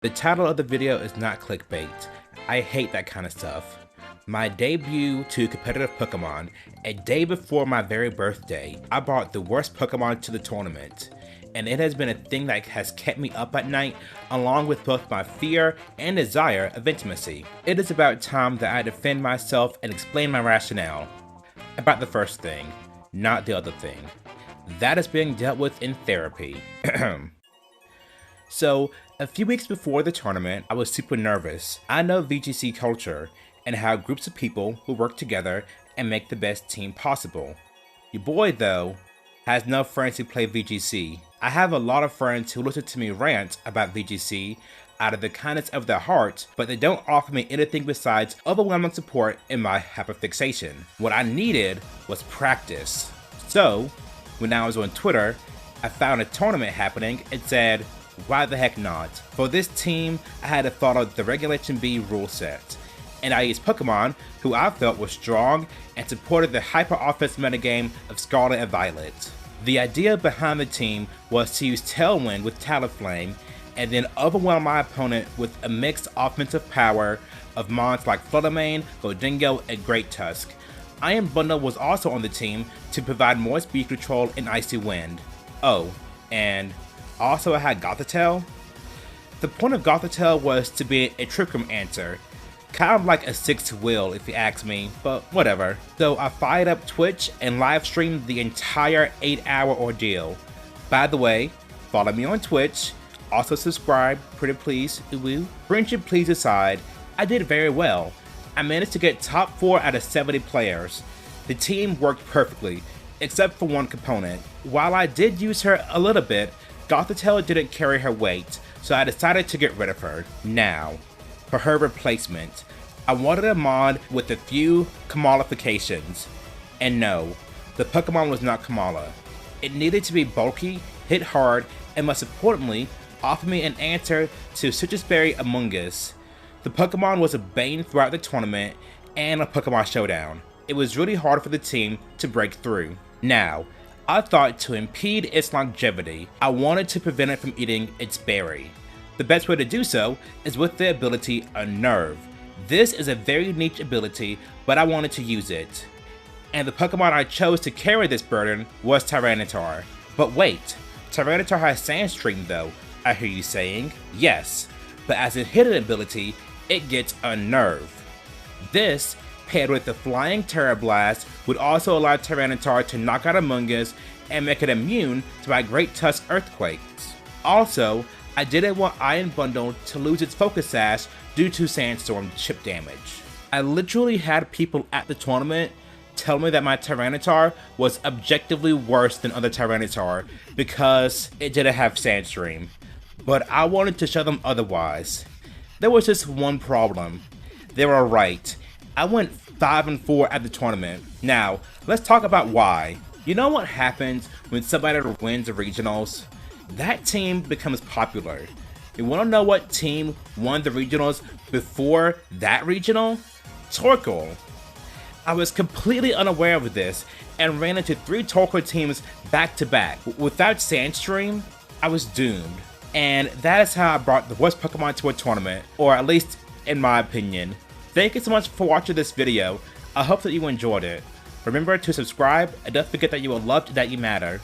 The title of the video is not clickbait. I hate that kind of stuff. My debut to competitive Pokemon, a day before my very birthday, I brought the worst Pokemon to the tournament, and it has been a thing that has kept me up at night, along with both my fear and desire of intimacy. It is about time that I defend myself and explain my rationale. About the first thing, not the other thing. That is being dealt with in therapy. So, a few weeks before the tournament, I was super nervous. I know VGC culture and how groups of people who work together and make the best team possible. Your boy, though, has no friends who play VGC. I have a lot of friends who listen to me rant about VGC out of the kindness of their heart, but they don't offer me anything besides overwhelming support in my hyperfixation. What I needed was practice. So, when I was on Twitter, I found a tournament happening and said, why the heck not? For this team, I had to follow the Regulation B rule set, and I used Pokemon who I felt were strong and supported the hyper offense metagame of Scarlet and Violet. The idea behind the team was to use Tailwind with Talonflame and then overwhelm my opponent with a mixed offensive power of mons like Fluttermane, Goldingo, and Great Tusk. Iron Bundle was also on the team to provide more speed control in Icy Wind. Oh, and also I had Gothitelle. The point of Gothitelle was to be a Trick Room answer, kind of like a 6th wheel if you ask me, but whatever. So I fired up Twitch and live streamed the entire 8-hour ordeal. By the way, follow me on Twitch, also subscribe, pretty please, ooh. Friendship please aside, I did very well. I managed to get top 4 out of 70 players. The team worked perfectly, except for one component. While I did use her a little bit, Gothitelle didn't carry her weight, so I decided to get rid of her. Now, for her replacement, I wanted a mod with a few Kamalifications. And no, the Pokemon was not Kamala. It needed to be bulky, hit hard, and most importantly, offer me an answer to Citrus Berry Among Us. The Pokemon was a bane throughout the tournament and a Pokemon Showdown. It was really hard for the team to break through. Now, I thought to impede its longevity, I wanted to prevent it from eating its berry. The best way to do so is with the ability Unnerve. This is a very niche ability, but I wanted to use it. And the Pokemon I chose to carry this burden was Tyranitar. But wait, Tyranitar has Sandstream though, I hear you saying. Yes, but as a hidden ability, it gets Unnerve. This, paired with the Flying Terra Blast, would also allow Tyranitar to knock out Among Us and make it immune to my Great Tusk Earthquakes. Also, I didn't want Iron Bundle to lose its Focus Sash due to Sandstorm chip damage. I literally had people at the tournament tell me that my Tyranitar was objectively worse than other Tyranitar because it didn't have Sandstream, but I wanted to show them otherwise. There was just one problem. They were right. I went 5-4 at the tournament. Now, let's talk about why. You know what happens when somebody wins the regionals? That team becomes popular. You want to know what team won the regionals before that regional? Torkoal. I was completely unaware of this and ran into 3 Torkoal teams back to back. Without Sandstream, I was doomed. And that is how I brought the worst Pokemon to a tournament, or at least in my opinion. Thank you so much for watching this video. I hope that you enjoyed it. Remember to subscribe and don't forget that you are loved, that you matter.